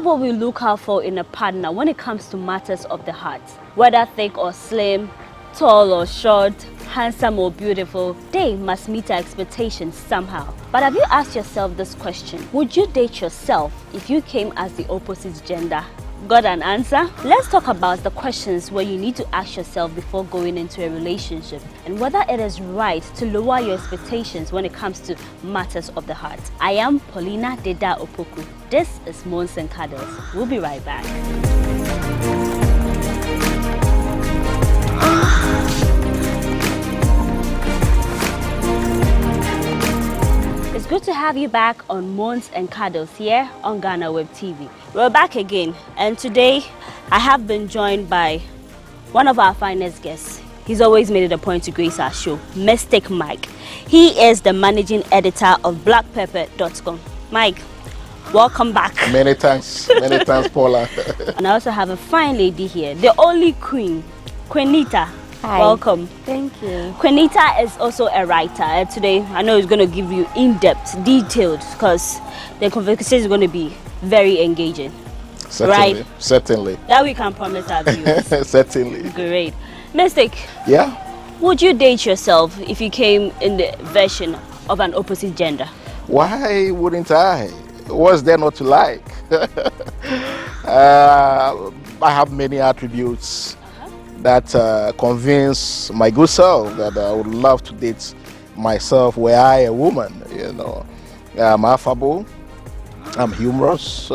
what we look out for in a partner when it comes to matters of the heart. Whether thick or slim, tall or short, handsome or beautiful, they must meet our expectations somehow. But have you asked yourself this question? Would you date yourself if you came as the opposite gender? Got an answer? Let's talk about the questions where you need to ask yourself before going into a relationship and whether it is right to lower your expectations when it comes to matters of the heart. I am Paulina Deda Opoku. This is Moans and Cuddles. We'll be right back. It's good to have you back on Moans and Cuddles here on Ghana Web TV. We're back again, and today I have been joined by one of our finest guests. He's always made it a point to grace our show, Mystic Mike. He is the managing editor of blackpepper.com. Mike, welcome back. Many thanks, Paula. And I also have a fine lady here, the only queen, Queen Nita. Hi. Welcome. Thank you. Queen Nita is also a writer. Today, I know he's going to give you in-depth, detailed, because the conversation is going to be very engaging. Certainly, right? Certainly. That we can promise our viewers. Certainly. Great. Mystic. Yeah? Would you date yourself if you came in the version of an opposite gender? Why wouldn't I? What's there not to like? I have many attributes that convince my good self that I would love to date myself were I a woman. You know, I'm affable, I'm humorous,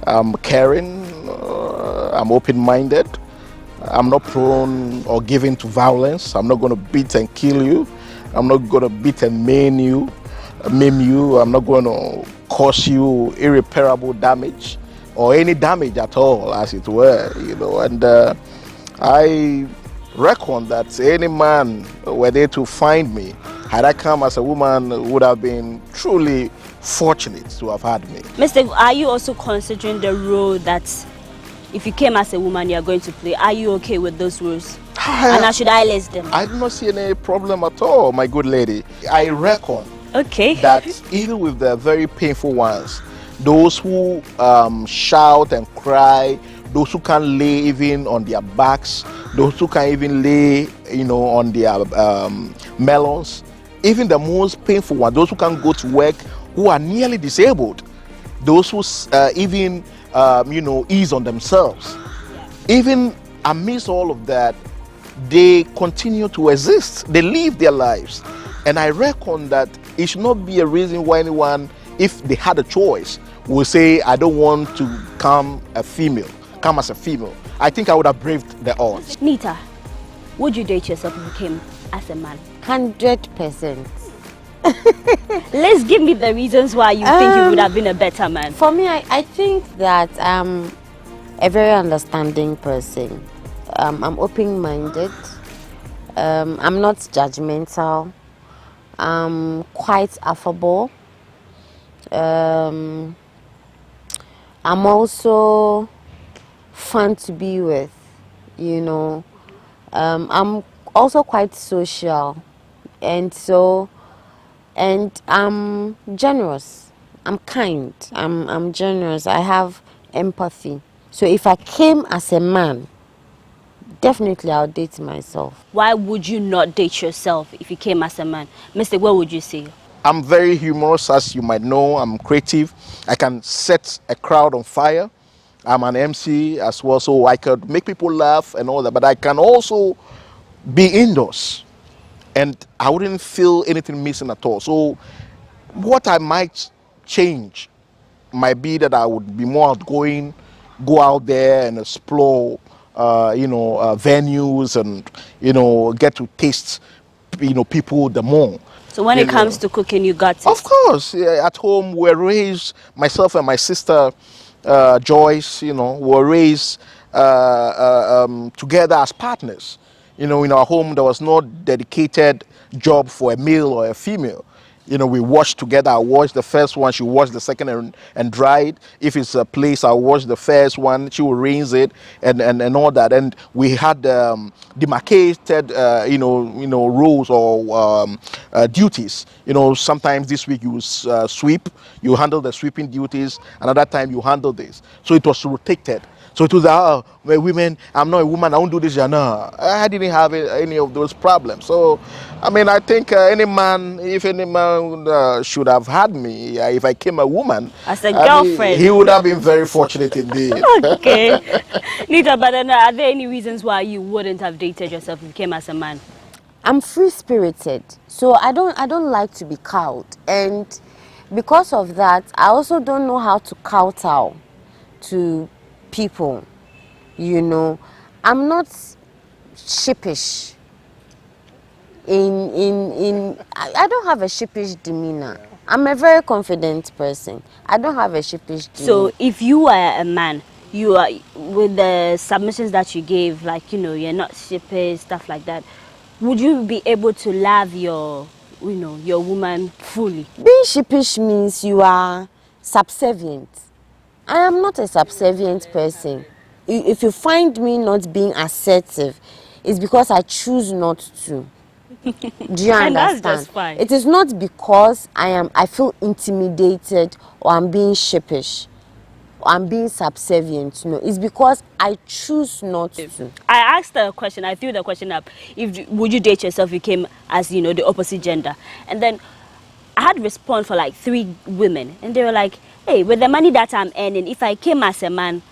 I'm caring, I'm open-minded, I'm not prone or given to violence. I'm not going to beat and kill you. I'm not going to beat and maim you. I'm not going to cause you irreparable damage or any damage at all, as it were. You know, and I reckon that any man were there to find me, had I come as a woman, would have been truly fortunate to have had me. Mystic, are you also considering the role that if you came as a woman, you're going to play? Are you okay with those roles? And how should I list them? I do not see any problem at all, my good lady. I reckon that even with the very painful ones, those who shout and cry, those who can't lay even on their backs, those who can't even lay, you know, on their melons, even the most painful ones, those who can't go to work, who are nearly disabled, those who even, you know, ease on themselves. Even amidst all of that, they continue to exist. They live their lives. And I reckon that it should not be a reason why anyone, if they had a choice, will say, I don't want to come as a female. I think I would have braved the odds. Nita, would you date yourself if you came as a man? 100%. Let's give me the reasons why you think you would have been a better man. For me, I think that I'm a very understanding person. I'm open-minded. I'm not judgmental. I'm quite affable. I'm also fun to be with, you know. I'm also quite social, and I'm generous. I'm kind. I'm generous. I have empathy. So if I came as a man, definitely I'll date myself. Why would you not date yourself if you came as a man? Mystic, what would you say? I'm very humorous, as you might know. I'm creative. I can set a crowd on fire. I'm an MC as well, so I could make people laugh and all that. But I can also be indoors, and I wouldn't feel anything missing at all. So what I might change might be that I would be more outgoing, go out there and explore, venues, and, you know, get to taste, you know, people the more. So when it comes to cooking, you got it? Of course. Yeah, at home, we're raised, myself and my sister, Joyce, you know, were raised together as partners. You know, in our home, there was no dedicated job for a male or a female. We wash together. I wash the first one, she wash the second and dry it. If it's a place, I wash the first one, she will rinse it and all that. And we had demarcated, roles or duties. Sometimes this week you sweep, you handle the sweeping duties. Another time you handle this. So it was rotated. So it was, women, I'm not a woman, I won't do this. No, I didn't have any of those problems. So, I think if any man should have had me, if I came a woman, as a girlfriend, he would have been very fortunate indeed. Okay. Nita, but then, are there any reasons why you wouldn't have dated yourself if you came as a man? I'm free-spirited, so I don't like to be cowed, and because of that, I also don't know how to kowtow to people. I'm not sheepish. I don't have a sheepish demeanor. I'm a very confident person. I don't have a sheepish demeanor. So if you are a man, you are with the submissions that you gave, like you're not sheepish, stuff like that. Would you be able to love your woman fully? Being sheepish means you are subservient. I am not a subservient person. If you find me not being assertive, it's because I choose not to. Do you understand? That's just fine. It is not because I feel intimidated or I'm being sheepish or I'm being subservient. No, it's because I choose not to. I asked the question, I threw the question up, would you date yourself if you came as, the opposite gender? And then I had response for like 3 women, and they were like, hey, with the money that I'm earning, if I came as a man,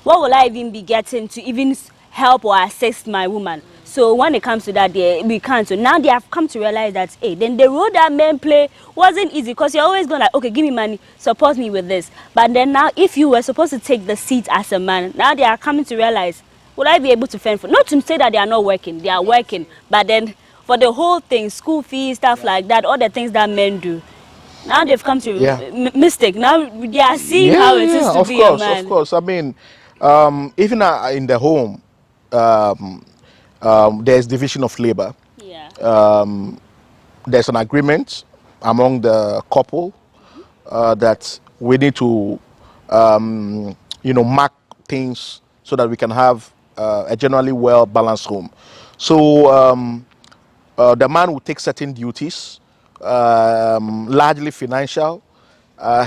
what will I even be getting to even help or assist my woman? So when it comes to that, we can't. So now they have come to realize that, hey, then the role that men play wasn't easy, because you're always going like, okay, give me money, support me with this. But then now, if you were supposed to take the seat as a man, now they are coming to realize, will I be able to fend for? Not to say that they are not working, they are working, but then for the whole thing, school fees, stuff like that, all the things that men do. Now they've come to mistake. Now they are seeing how it is to be a man. Of course. Even in the home, there's division of labor. Yeah. There's an agreement among the couple that we need to, mark things so that we can have a generally well-balanced home. So the man will take certain duties, largely financial.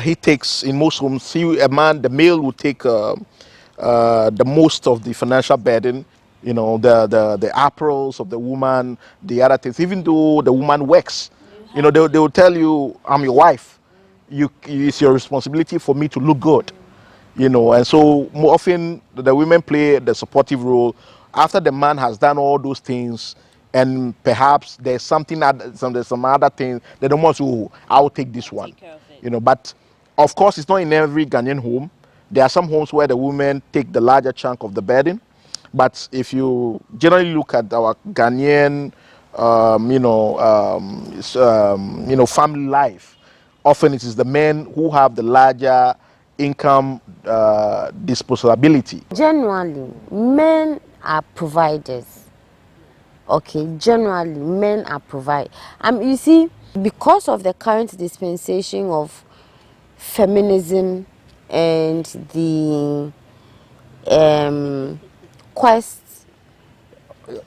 He takes, in most homes, the male will take the most of the financial burden, the apparels of the woman, the other things. Even though the woman works, they will tell you, I'm your wife. It's your responsibility for me to look good. And so more often the women play the supportive role after the man has done all those things, and perhaps there's there's some other things they don't want to. I'll take this one, But of course, it's not in every Ghanaian home. There are some homes where the women take the larger chunk of the burden, but if you generally look at our Ghanaian, family life, often it is the men who have the larger income disposability. Generally, men are providers. Okay, generally, men are providers. You see, because of the current dispensation of feminism and the quest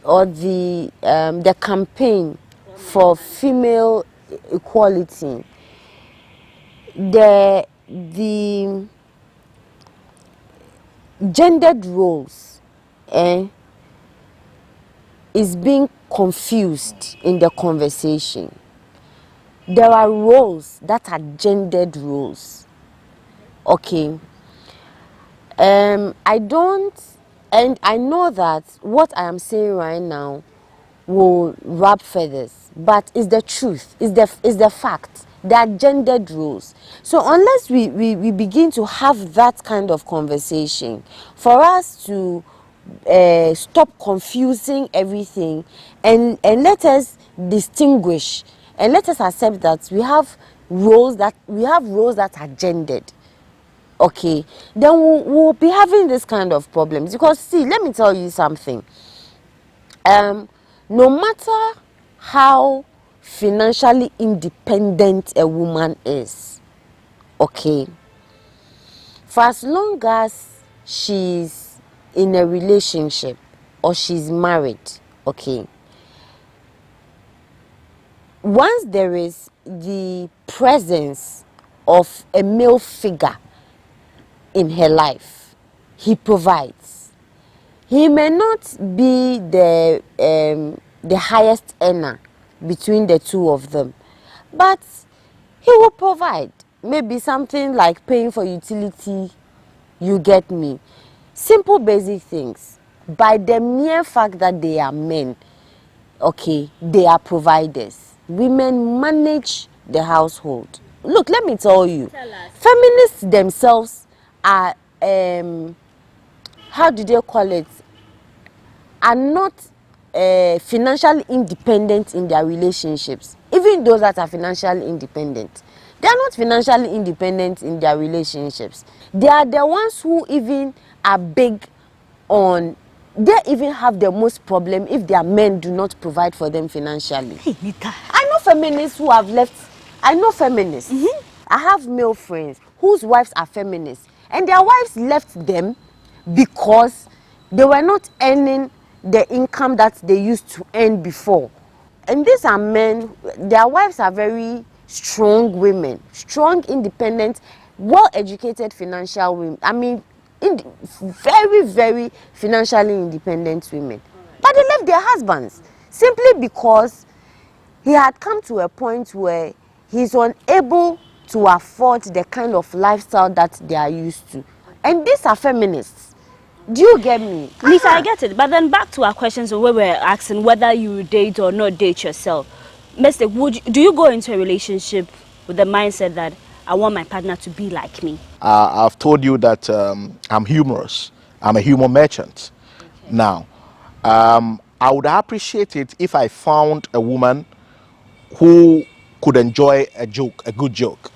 or the campaign for female equality, the gendered roles is being confused in the conversation. There are roles that are gendered roles. Okay. I know that what I am saying right now will rub feathers, but it's the truth, it's the fact. They are gendered roles. So unless we begin to have that kind of conversation, for us to stop confusing everything and let us distinguish and let us accept that we have roles that are gendered, okay, then we'll be having this kind of problems. Because see, let me tell you something. No matter how financially independent a woman is, okay, for as long as she's in a relationship or she's married, okay, once there is the presence of a male figure in her life, he provides. He may not be the highest earner between the two of them, but he will provide. Maybe something like paying for utility, you get me. Simple basic things. By the mere fact that they are men, okay, they are providers. Women manage the household. Look, let me tell you, feminists themselves are, how do they call it, are not financially independent in their relationships. Even those that are financially independent, they are not financially independent in their relationships. They are the ones who even are big on, they even have the most problem if their men do not provide for them financially. Hey, Nita. I know feminists who have left. I know feminists. I have male friends whose wives are feminists, and their wives left them because they were not earning the income that they used to earn before. And these are men, their wives are very strong women, strong, independent, well-educated financial women. I mean, very, very financially independent women. But they left their husbands simply because he had come to a point where he's unable to afford the kind of lifestyle that they are used to. And these are feminists. Do you get me? Lisa, I get it. But then back to our questions where we're asking whether you date or not date yourself. Mystic, do you go into a relationship with the mindset that I want my partner to be like me? I've told you that I'm humorous. I'm a humor merchant. Okay. Now, I would appreciate it if I found a woman who could enjoy a joke, a good joke.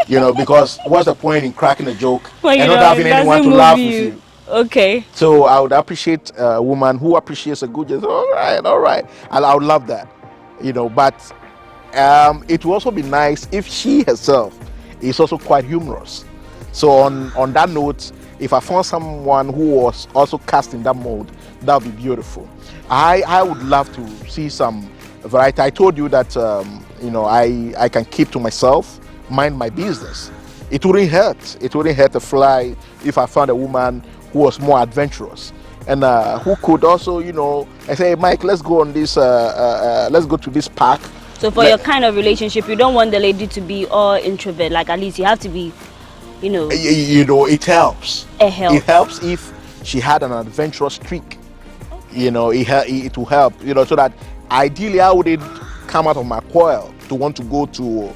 You know, because what's the point in cracking a joke and not having anyone to laugh with you? Okay. So I would appreciate a woman who appreciates a good joke. All right. I would love that. You know, but it would also be nice if she herself is also quite humorous. So on that note, if I found someone who was also cast in that mode, that would be beautiful. I would love to see some variety. I told you that you know, I can keep to myself, mind my business. It wouldn't hurt. It wouldn't hurt a fly if I found a woman who was more adventurous and who could also, you know, I say, hey, Mike, let's go on this. Let's go to this park. So for your kind of relationship, you don't want the lady to be all introvert. Like, at least you have to be, you know. You know, it helps. It helps. It helps if she had an adventurous streak. Okay. You know, it will help. You know, so that ideally I wouldn't come out of my coil to want to go to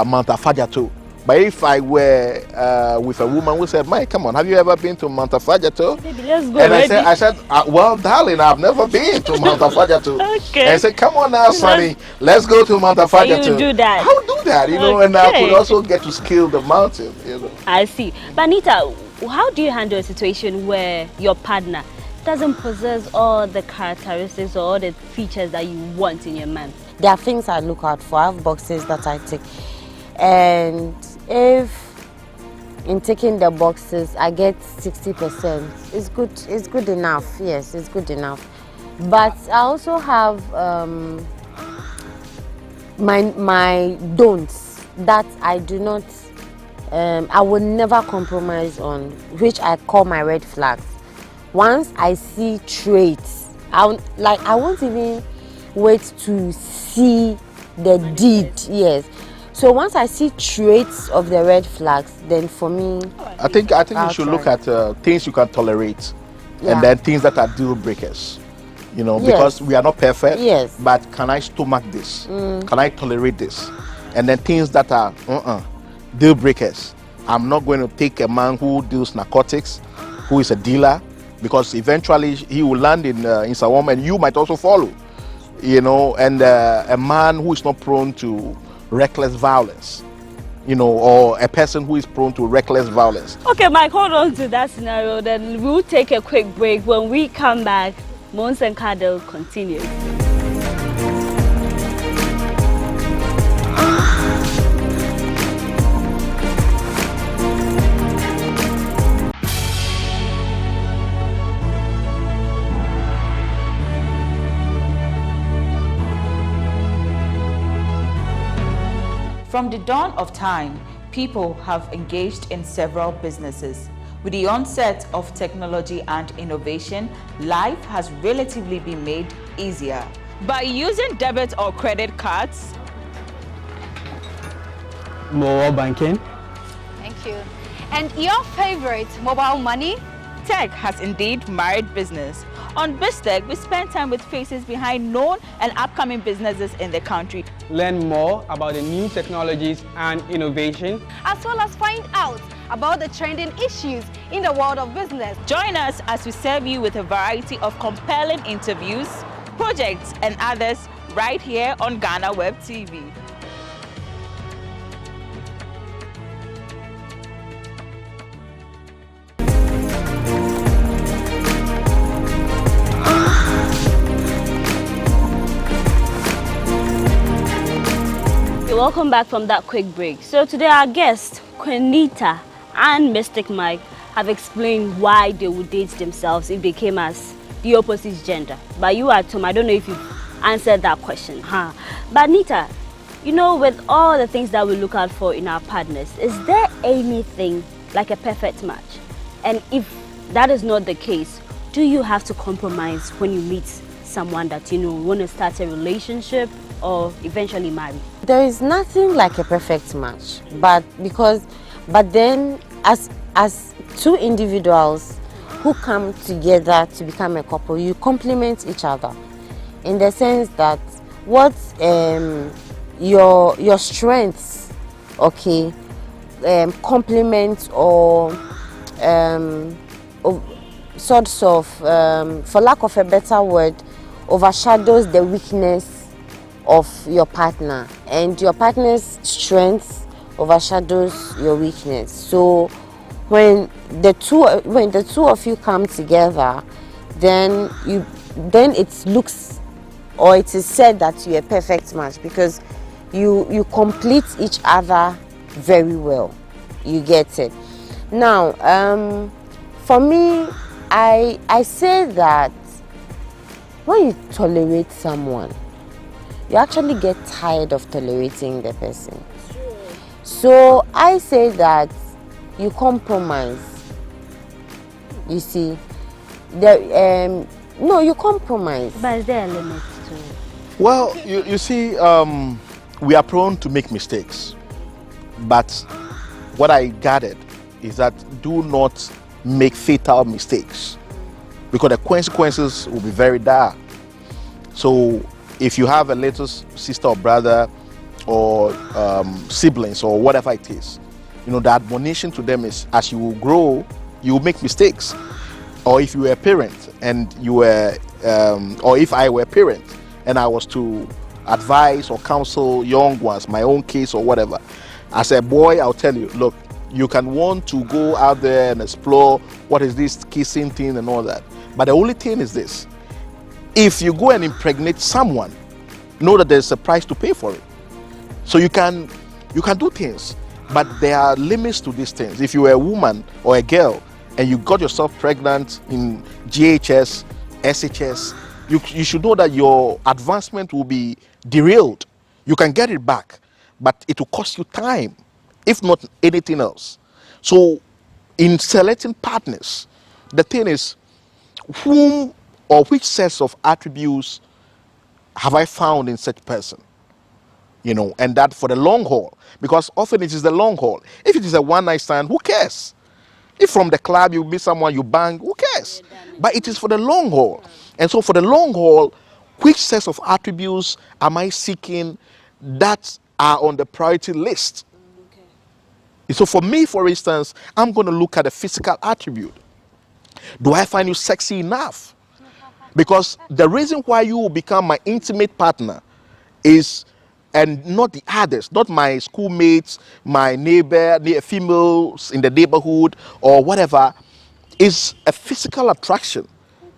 Mount Afajato. But if I were with a woman who said, Mike, come on, have you ever been to Mount Afajato? Baby, let's go. And I said, well, darling, I've never been to Mount Afajato. Okay. And I said, come on now, Sonny, let's go to Mount Afajato. You do that. I would do that, you know, and I could also get to scale the mountain, you know. I see. But Nita, how do you handle a situation where your partner doesn't possess all the characteristics or all the features that you want in your man? There are things I look out for. I have boxes that I take. And if in taking the boxes I get 60%, it's good enough. Yes, it's good enough. But I also have my don'ts that I do not, I will never compromise on, which I call my red flags. Once I see traits, I won't even wait to see the deed. Yes. So once I see traits of the red flags, then for me, I think you should look at things you can tolerate, and then things that are deal breakers. You know, because we are not perfect. Yes. But can I stomach this? Can I tolerate this? And then things that are deal breakers. I'm not going to take a man who deals narcotics, who is a dealer, because eventually he will land in some woman. You might also follow. You know, and a man who is not prone to reckless violence, you know, or a person who is prone to reckless violence. Okay, Mike, hold on to that scenario. Then we'll take a quick break. When we come back, Moans and Cuddles continues. From the dawn of time, people have engaged in several businesses. With the onset of technology and innovation, life has relatively been made easier. By using debit or credit cards, mobile banking. Thank you. And your favorite, mobile money? tech has indeed married business. On BizTech, we spend time with faces behind known and upcoming businesses in the country. Learn more about the new technologies and innovation, as well as find out about the trending issues in the world of business. Join us as we serve you with a variety of compelling interviews, projects, and others right here on Ghana Web TV. Welcome back from that quick break. So today our guests, Nita and Mystic Mike, have explained why they would date themselves if they came as the opposite gender. But you at home, I don't know if you've answered that question. But Nita, you know, with all the things that we look out for in our partners, is there anything like a perfect match? And if that is not the case, do you have to compromise when you meet someone that, you know, want to start a relationship or eventually marry? There is nothing like a perfect match, but then as two individuals who come together to become a couple, you complement each other in the sense that what your strengths, okay, complement or sorts of, for lack of a better word, overshadows the weakness of your partner, and your partner's strength overshadows your weakness. So when the two of you come together, then it looks, or it is said that you're a perfect match because you complete each other very well. You get it. Now, for me, I say that when you tolerate someone, you actually get tired of tolerating the person. So I say that you compromise. You see, no, you compromise. But is there a limit to it? Well, you see, we are prone to make mistakes. But what I gathered is that do not make fatal mistakes, because the consequences will be very dire. So if you have a little sister or brother or siblings or whatever it is, you know, the admonition to them is, as you will grow, you will make mistakes. Or if you were a parent and you were, or if I were a parent and I was to advise or counsel young ones, my own case or whatever, as a boy, I'll tell you, look, you can want to go out there and explore what is this kissing thing and all that. But the only thing is this: if you go and impregnate someone, know that there's a price to pay for it. So you can do things, but there are limits to these things. If you were a woman or a girl and you got yourself pregnant in GHS, SHS, you should know that your advancement will be derailed. You can get it back, but it will cost you time, if not anything else. So in selecting partners, the thing is, whom or which sets of attributes have I found in such person? You know, and that for the long haul, because often it is the long haul. If it is a one-night stand, who cares? If from the club you meet someone, you bang, who cares? But it is for the long haul. And so for the long haul, which sets of attributes am I seeking that are on the priority list? Okay. So for me, for instance, I'm going to look at the physical attribute. Do I find you sexy enough? Because the reason why you will become my intimate partner is, and not the others, not my schoolmates, my neighbor, the females in the neighborhood or whatever, is a physical attraction. Okay.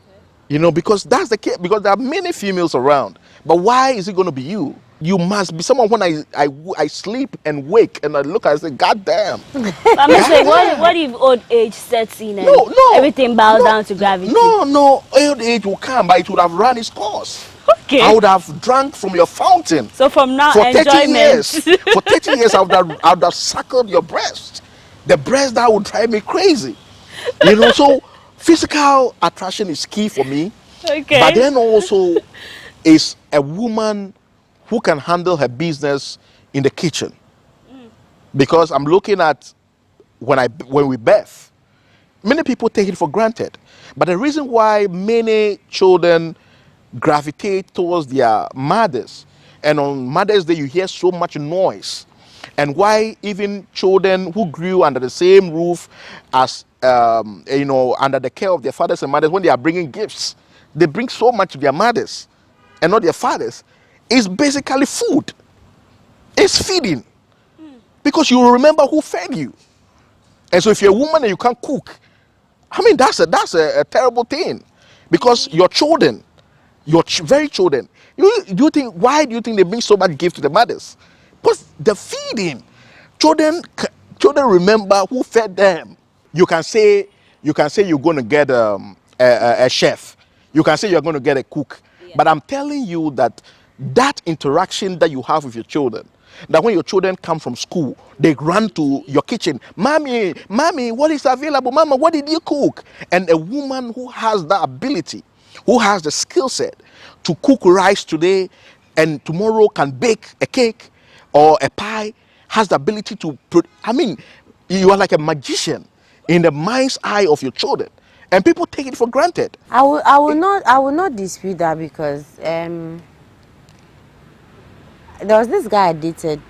You know, because that's the case, because there are many females around. But why is it going to be you? You must be someone when I sleep and wake and I look, I say, God damn. But I'm saying, what if old age sets in and everything bows down to gravity? No, old age will come, but it would have run its course. Okay. I would have drank from your fountain. So from now, for 30 enjoyment. years. For 30 years, I would have suckled your breast. The breast that would drive me crazy. You know, so physical attraction is key for me. Okay. But then also is a woman who can handle her business in the kitchen. Because I'm looking at when we birth, many people take it for granted. But the reason why many children gravitate towards their mothers, and on Mother's Day you hear so much noise, and why even children who grew under the same roof as under the care of their fathers and mothers, when they are bringing gifts, they bring so much to their mothers and not their fathers, is basically food. It's feeding, because you will remember who fed you. And so if you're a woman and you can't cook, I mean, that's a terrible thing, because your children, very children, why do you think they bring so much gift to the mothers? Because the feeding, children remember who fed them. You can say you're going to get a chef. You can say you're going to get a cook. Yeah. But I'm telling you that interaction that you have with your children, that when your children come from school, they run to your kitchen. Mommy, what is available? Mama, what did you cook? And a woman who has that ability, who has the skill set to cook rice today and tomorrow can bake a cake or a pie, has the ability to you are like a magician in the mind's eye of your children, and people take it for granted. I will not dispute that, because there was this guy I dated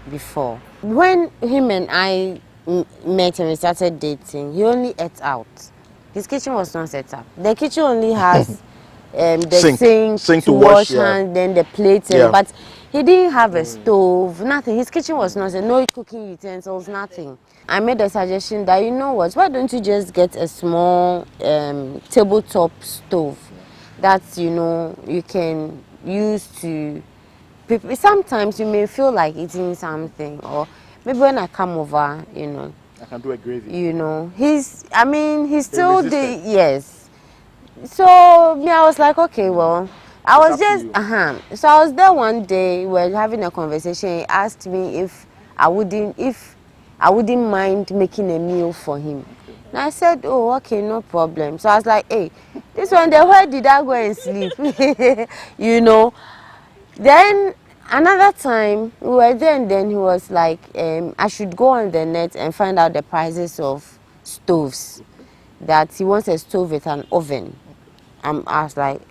before. When him and I met and we started dating, he only ate out. His kitchen was not set up. The kitchen only has the sink to wash hands, then the plates, but he didn't have a stove, nothing. His kitchen was not, no cooking utensils, nothing. I made a suggestion that, you know what, why don't you just get a small tabletop stove that, you can use to... Sometimes you may feel like eating something, or maybe when I come over, I can do a gravy. He's still the... Yes. So, me, I was like, okay, well, I was just... So I was there one day, we were having a conversation. He asked me if I wouldn't mind making a meal for him. And I said, oh, okay, no problem. So I was like, hey, this one day, where did I go and sleep? Then another time we were there, and then he was like, I should go on the net and find out the prices of stoves. That he wants a stove with an oven. I was like,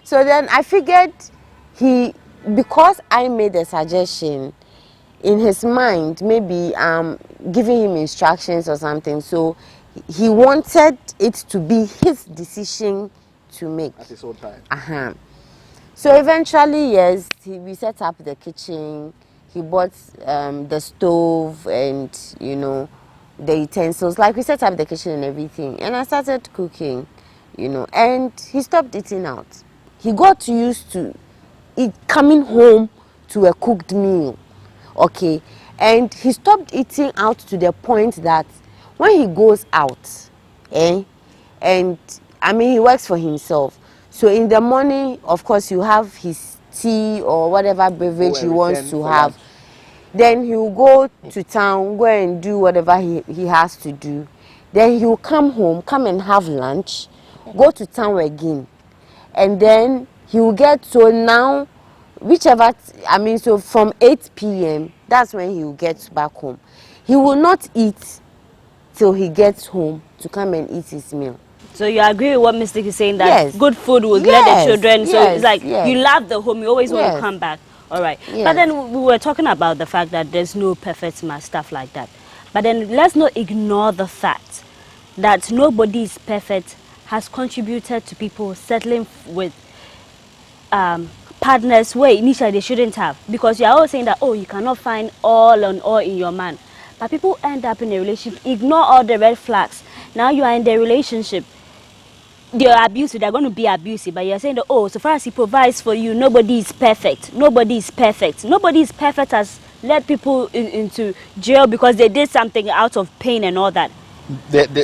So then I figured because I made a suggestion, in his mind, maybe giving him instructions or something. So he wanted it to be his decision to make at his own time. So eventually, yes, we set up the kitchen. He bought the stove and the utensils. Like, we set up the kitchen and everything, and I started cooking, and he stopped eating out. He got used to coming home to a cooked meal, okay, and he stopped eating out to the point that when he goes out, and he works for himself. So in the morning, of course, you have his tea or whatever beverage he wants to have. Lunch. Then he will go to town, go and do whatever he has to do. Then he will come home, come and have lunch, go to town again. And then he will get, so now, so from 8 p.m., that's when he will get back home. He will not eat till he gets home to come and eat his meal. So you agree with what Mystic is saying, that good food will let the children, so it's like you love the home, you always want to come back. All right. But then we were talking about the fact that there's no perfect man, stuff like that. But then let's not ignore the fact that nobody is perfect has contributed to people settling with partners where initially they shouldn't have. Because you are always saying that, oh, you cannot find all in your man. But people end up in a relationship, ignore all the red flags. Now you are in the relationship. They're abusive, they're going to be abusive, but you're saying that, oh, so far as he provides for you, nobody is perfect. Nobody is perfect. Nobody is perfect has led people into jail because they did something out of pain and all that.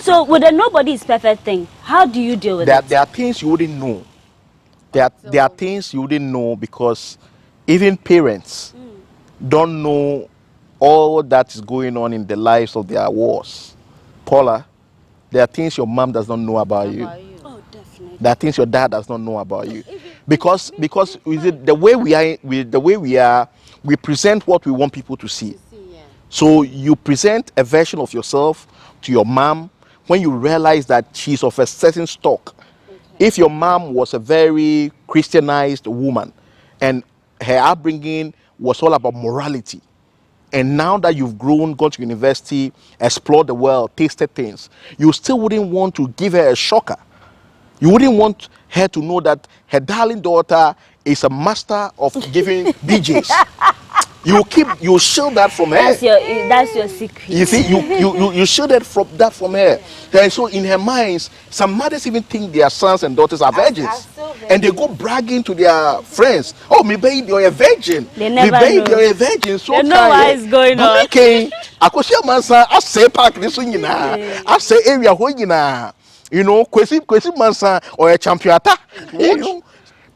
So with the nobody is perfect thing, how do you deal with it? There are things you wouldn't know. There are things you wouldn't know because even parents don't know all that is going on in the lives of their wars. Paula, there are things your mom does not know about you. Oh, definitely. There are things your dad does not know about you. Because is it the way we are, we present what we want people to see. So you present a version of yourself to your mom when you realize that she's of a certain stock. If your mom was a very Christianized woman and her upbringing was all about morality, and now that you've grown, gone to university, explored the world, tasted things, you still wouldn't want to give her a shocker. You wouldn't want her to know that her darling daughter is a master of giving BJs. You shield that from her. That's your secret. You see, you shielded that from her. And so in her minds, some mothers even think their sons and daughters are virgins. And they go bragging to their friends. Oh, me baby, you're a virgin. They never know. You're a virgin. So they know what is going on. I say park this one, I say area where you know, kwesi mansa or a champion. You know,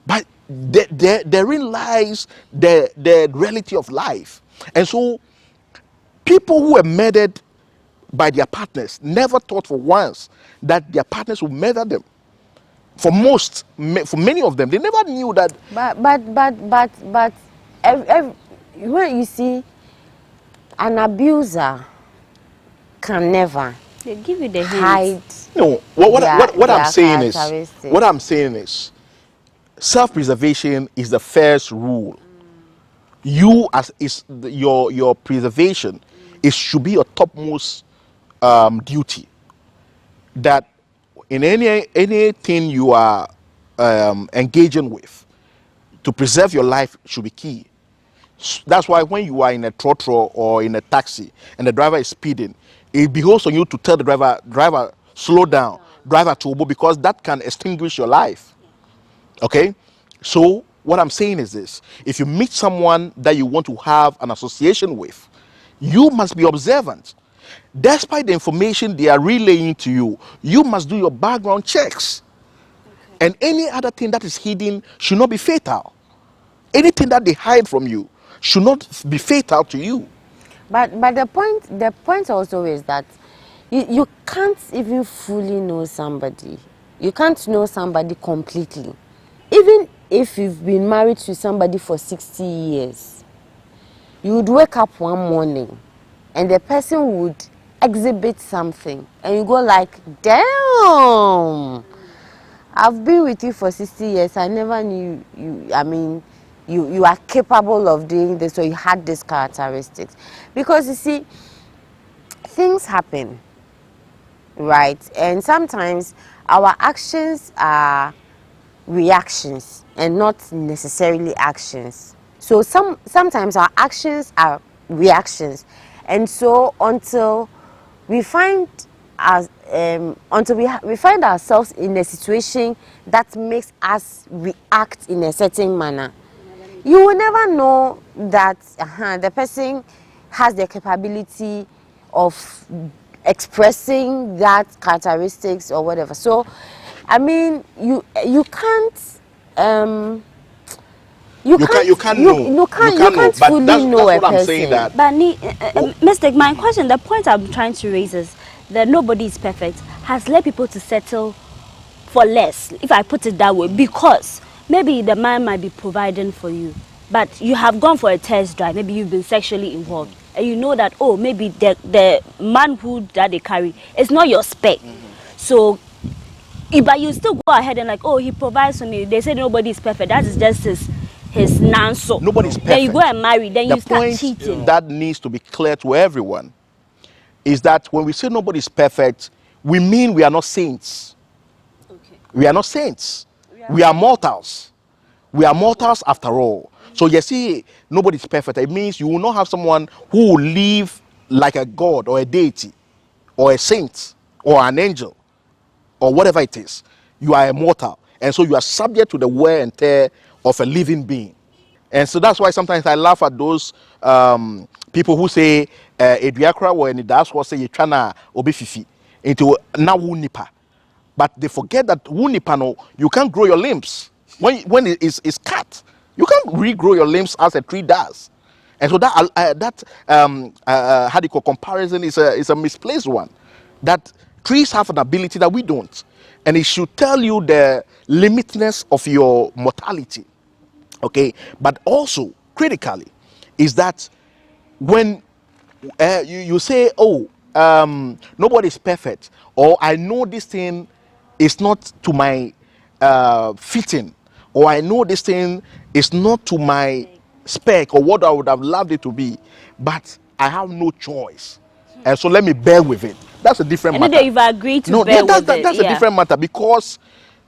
but therein lies the reality of life. And so people who were murdered by their partners never thought for once that their partners would murder them. For many of them, they never knew that. But when you see an abuser can never they give you the hide. No, what I'm saying is self-preservation is the first rule. You your preservation should be your topmost duty. That in anything you are engaging with, to preserve your life should be key. That's why when you are in a trotro or in a taxi and the driver is speeding, it behoves on you to tell the driver slow down, driver turbo, because that can extinguish your life. Okay, so what I'm saying is this: if you meet someone that you want to have an association with, you must be observant. Despite the information they are relaying to you, you must do your background checks. Okay. And any other thing that is hidden should not be fatal. Anything that they hide from you should not be fatal to you. But the point also is that you can't even fully know somebody. You can't know somebody completely. Even if you've been married to somebody for 60 years, you would wake up one morning and the person would exhibit something and you go like, damn, I've been with you for 60 years. I never knew you. I mean, you are capable of doing this, or you had these characteristics. Because you see, things happen, right? And sometimes our actions are reactions and not necessarily actions. So sometimes our actions are reactions. And so until we find we find ourselves in a situation that makes us react in a certain manner, you will never know that the person has the capability of expressing that characteristics or whatever. So, I mean, you can't know. You can't fully know a person. I'm saying that. But mistake. My question, the point I'm trying to raise is that nobody is perfect has led people to settle for less, if I put it that way, because maybe the man might be providing for you, but you have gone for a test drive, maybe you've been sexually involved, and you know that, oh, maybe the manhood that they carry is not your spec. So, but you still go ahead and like, oh, he provides for me. They say nobody is perfect. That is just his non-so. Nobody's perfect. Then you go and marry, then the you start point cheating. That needs to be clear to everyone is that when we say nobody's perfect, we mean we are not saints. Okay. We are not saints. We are mortals. We are mortals after all. So you see, nobody's perfect. It means you will not have someone who will live like a god or a deity or a saint or an angel or whatever it is. You are a mortal. And so you are subject to the wear and tear of a living being. And so that's why sometimes I laugh at those people who say, Eduakra or any das was say, Chana obi fifi. into now wunipa. But they forget that wunipa, no, you can't grow your limbs. When it is cut, you can't regrow your limbs as a tree does. And so that how do you call comparison is a misplaced one. That trees have an ability that we don't, and it should tell you the limitness of your mortality. Okay, but also critically is that when you say, oh, nobody's perfect, or I know this thing is not to my fitting, or I know this thing is not to my spec or what I would have loved it to be, but I have no choice, and so let me bear with it. That's a different matter. And you've agreed to bear with it. That's a different matter, because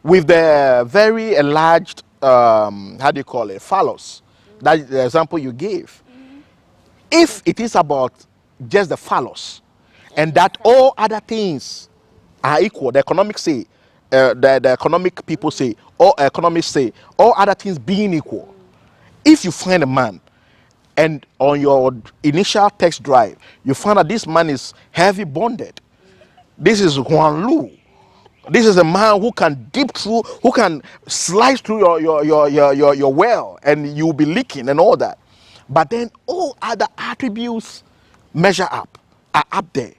with the very enlarged how do you call it, phallus, that is the example you gave. If it is about just the phallus, and that all other things are equal, the economics say, the economic people say, all economists say, all other things being equal, if you find a man and on your initial test drive you find that this man is heavy bonded, this is Juan Lu, this is a man who can dip through, who can slice through your well, and you'll be leaking and all that, but then all other attributes measure up, are up there,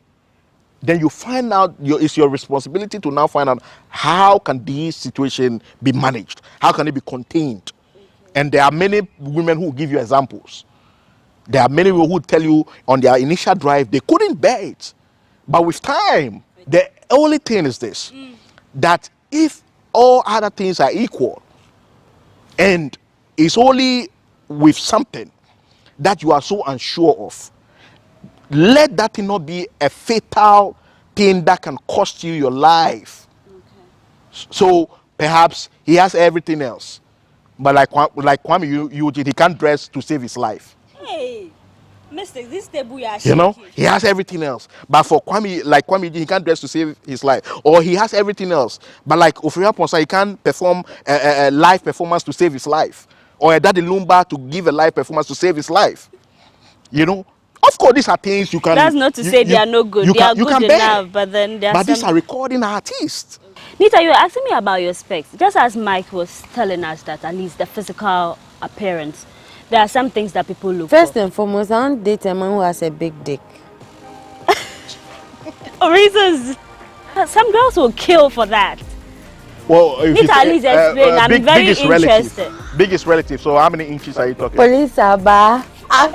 then you find out it's your responsibility to now find out how can this situation be managed, how can it be contained. And there are many women who give you examples. There are many women who tell you on their initial drive they couldn't bear it, but with time, the only thing is this, that if all other things are equal, and it's only with something that you are so unsure of, let that thing not be a fatal thing that can cost you your life. So perhaps he has everything else, but like Kwame, he can't dress to save his life. Hey, Mister, this table you know, he has everything else, but for Kwame, like Kwame, he can't dress to save his life, or he has everything else, but like Ofria Ponsa, he can't perform a live performance to save his life, or a Daddy Lumba to give a live performance to save his life. You know, of course, these are things you can. That's not to say they are no good. They are good enough, but then there are these are recording artists. Nita, you were asking me about your specs. Just as Mike was telling us that at least the physical appearance, there are some things that people look for. First and foremost, I don't date a man who has a big dick. Reasons. Some girls will kill for that. Well, Nita, at least explain. I'm very interested. Biggest relative. So how many inches are you talking? Police Abba.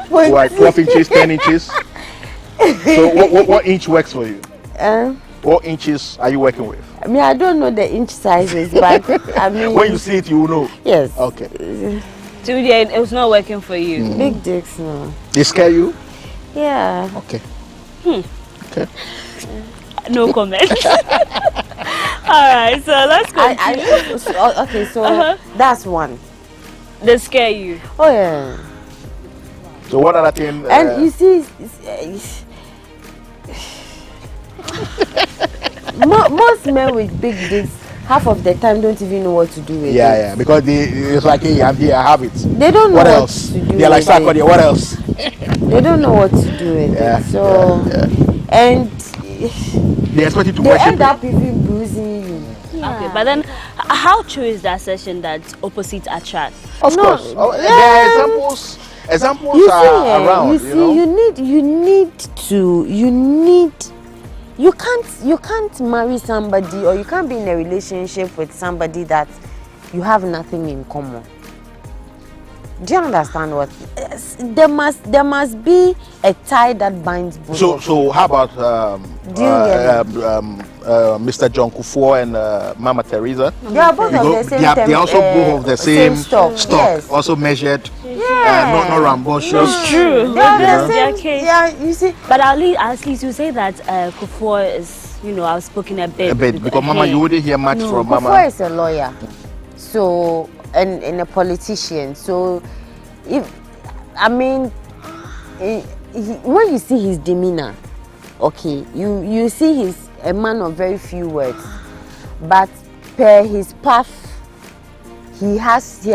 Like 12 inches, 10 inches. So what inch works for you? What inches are you working with? I mean, I don't know the inch sizes, but I mean, when you see it, you will know. Yes. Okay. So it was not working for you. Big dicks, no. They scare you? Yeah. Okay. Okay. No comment. All right, so let's go. Okay, so that's one. They scare you. Oh yeah. So what other thing? And you see, most men with big dicks, half of the time don't even know what to do with it. Yeah, because it's like, hey, I'm here, I have it. They don't know what what else? to do They're like, with it. What else? They don't know what to do with it. So, and they expect you to they worship end up even bruising you. Yeah. Okay, but then how true is that assertion that opposites attract? Of course. There are examples you are see, around. You see, you can't marry somebody, or you can't be in a relationship with somebody that you have nothing in common. Do you understand what? There must be a tie that binds both. So how about Mr. John Kufuor and Mama Teresa? They are both of the same. They also both of the same stock. Yes. Also measured. Yeah. Not rambunctious. It's true. They are the same. Yeah, you see. But at least you say that Kufuor is, outspoken a bit. Because Mama, you wouldn't hear much from Mama. Kufuor is a lawyer, so and a politician. So, when you see his demeanor, okay, you see he's a man of very few words, but per his path, he has to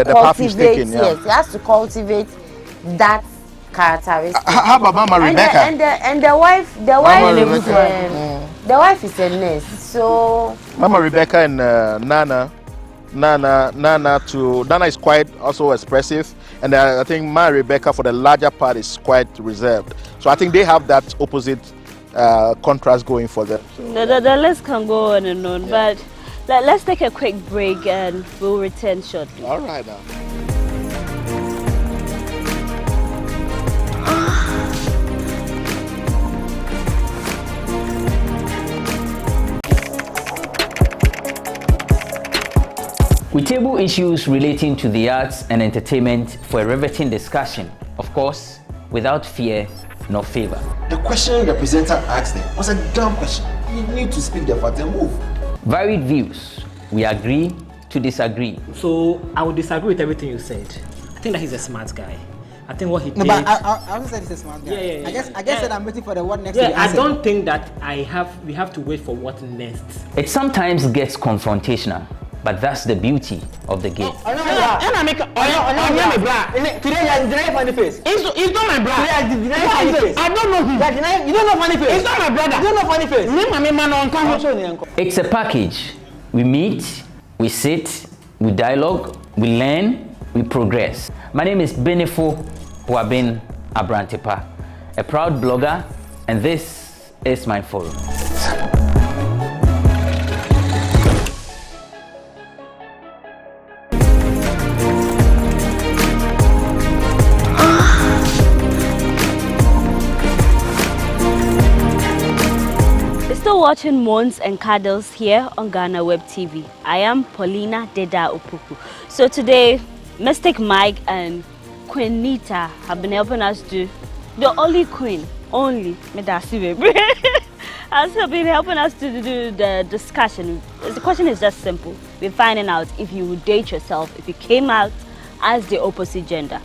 cultivate. Yes, he has to cultivate that characteristic. How about Mama Rebecca? And the wife, The wife is a nurse, so Mama Rebecca and Nana is quite also expressive, and I think Mama Rebecca for the larger part is quite reserved. So I think they have that opposite contrast going for them. So, the list can go on and on, but let's take a quick break and we'll return shortly. All right now. We table issues relating to the arts and entertainment for a riveting discussion, of course, without fear nor favor. The question the presenter asked them was a dumb question. You need to speak the fact and move. Varied views. We agree to disagree. So I would disagree with everything you said. I think that he's a smart guy. I think what he did. No, but I also said he's a smart guy. Yeah. I guess that I'm waiting for the what next. Yeah, I don't think that we have to wait for what next. It sometimes gets confrontational, but that's the beauty of the game. Today you deny funny face. It's not my brother. Today you deny funny face. I don't know him. You don't know funny face. It's not my brother. You don't know funny face. It's a package. We meet, we sit, we dialogue, we learn, we progress. My name is Benefo Huabin Abrantepa, a proud blogger, and this is my forum. Still watching Moans and Cuddles here on Ghana Web TV. I am Paulina Deda Opoku. So today, Mystic Mike and Queen Nita have been helping us do the only queen, only Medasi has been helping us to do the discussion. The question is just simple. We're finding out if you would date yourself if you came out as the opposite gender.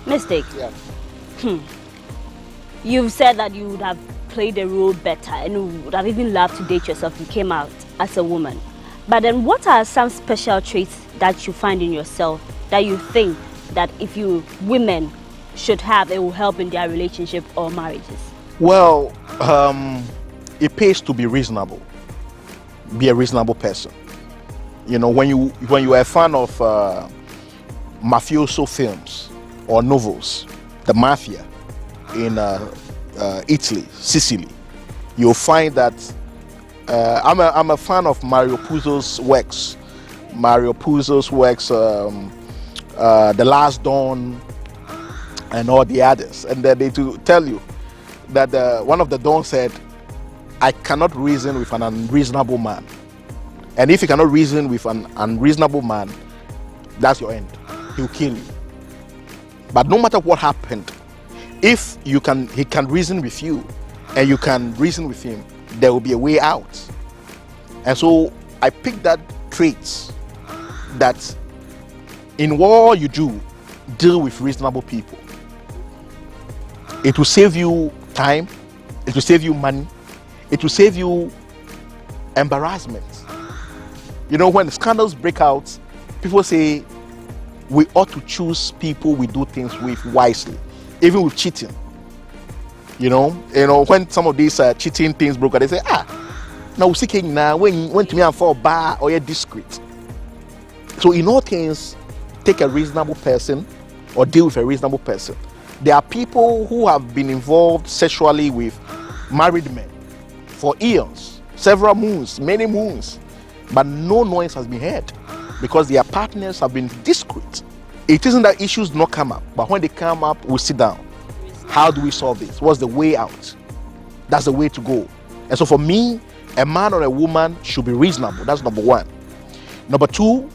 Mystic. Yeah. You've said that you would have played the role better and you would have even loved to date yourself if you came out as a woman. But then what are some special traits that you find in yourself that you think that if women should have, it will help in their relationship or marriages? Well, it pays to be reasonable. Be a reasonable person. You know, when you are a fan of mafioso films or novels, the mafia in Italy, Sicily, you'll find that I'm a fan of Mario Puzo's works. Mario Puzo's works, The Last Dawn, and all the others. And then they to tell you that one of the Dawn said, "I cannot reason with an unreasonable man. And if you cannot reason with an unreasonable man, that's your end. He'll kill you. But no matter what happened, if he can reason with you and you can reason with him, there will be a way out." And so I picked that traits that in all you do, deal with reasonable people. It will save you time, it will save you money, it will save you embarrassment. You know, when scandals break out, people say we ought to choose people we do things with wisely. Even with cheating, you know, when some of these cheating things broke out, they say, now we seeking now when to me and for bar or you're discreet. So in all things, take a reasonable person or deal with a reasonable person. There are people who have been involved sexually with married men for eons, several moons, many moons, but no noise has been heard because their partners have been discreet. It isn't that issues do not come up, but when they come up, we sit down. How do we solve this? What's the way out? That's the way to go. And so for me, a man or a woman should be reasonable. That's number one. Number two,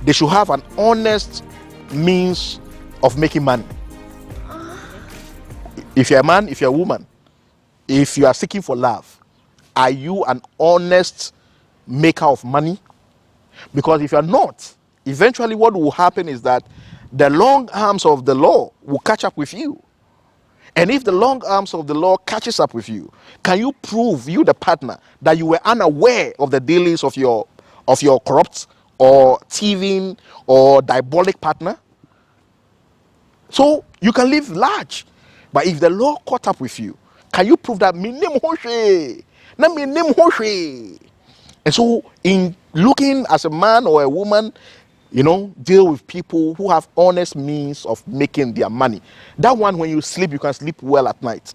they should have an honest means of making money. If you're a man, if you're a woman, if you are seeking for love, are you an honest maker of money? Because if you're not, eventually what will happen is that the long arms of the law will catch up with you. And if the long arms of the law catches up with you, can you prove, you the partner, that you were unaware of the dealings of your corrupt or thieving or diabolic partner? So you can live large. But if the law caught up with you, can you prove that Na me nim ho hwe. And so in looking as a man or a woman, you know, deal with people who have honest means of making their money. That one, when you sleep, you can sleep well at night.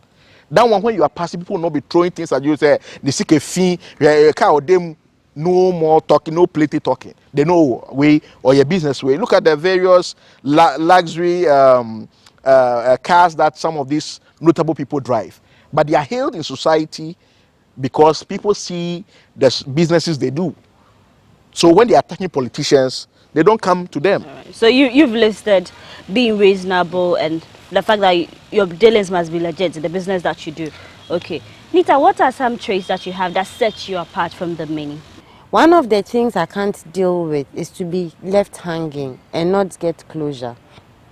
That one, when you are passing, people will not be throwing things at you. Say, they seek a fee, them no more talking, no plenty talking. They know way or your business way. Look at the various luxury cars that some of these notable people drive. But they are hailed in society because people see the businesses they do. So when they are attacking politicians, they don't come to them. Right. So you've listed being reasonable and the fact that your dealings must be legit in the business that you do. Okay. Nita, what are some traits that you have that set you apart from the many? One of the things I can't deal with is to be left hanging and not get closure.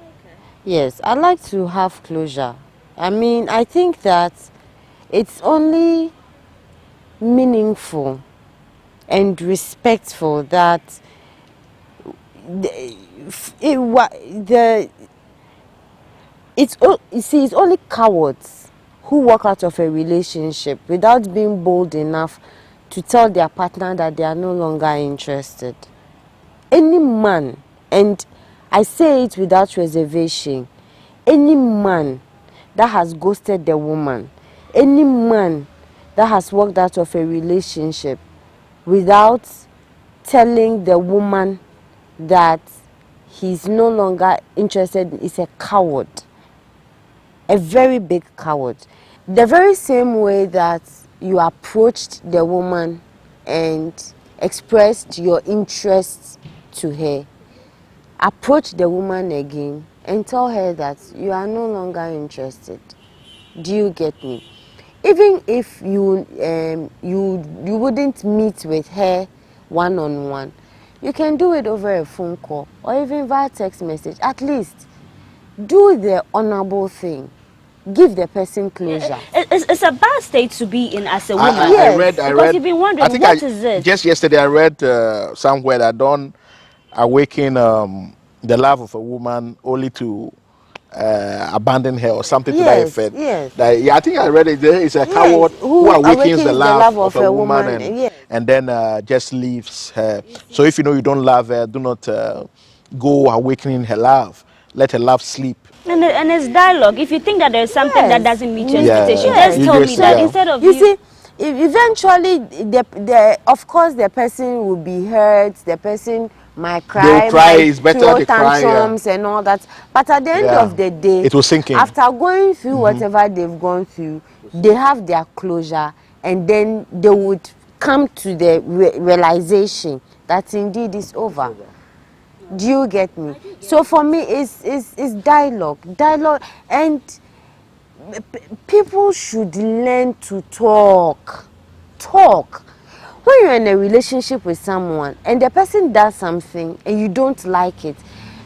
Okay. Yes, I like to have closure. I mean, I think that it's only meaningful and respectful that it's only cowards who walk out of a relationship without being bold enough to tell their partner that they are no longer interested. Any man, and I say it without reservation, any man that has ghosted the woman, any man that has walked out of a relationship without telling the woman that he's no longer interested is a coward. A very big coward. The very same way that you approached the woman and expressed your interest to her, approach the woman again and tell her that you are no longer interested. Do you get me? Even if you wouldn't meet with her one-on-one, you can do it over a phone call or even via text message. At least do the honorable thing. Give the person closure. It's a bad state to be in as a woman. I read. Because you've been wondering, what is it? Just yesterday, I read somewhere that don't awaken the love of a woman only to abandon her or something to that effect. Yes. I think I read it. There is a coward who awakens the love of a woman and then just leaves her. So if you know you don't love her, do not go awakening her love. Let her love sleep. And it's dialogue. If you think that there's something that doesn't meet your expectation, just tell me that instead of you see, eventually, of course, the person will be hurt. The person might cry, it's better throw they cry, tantrums and all that. But at the end of the day, it was sinking. After going through whatever they've gone through, they have their closure, and then they would come to the realization that indeed it's over. Do you get me? So for me, it's dialogue, and people should learn to talk. When you're in a relationship with someone and the person does something and you don't like it,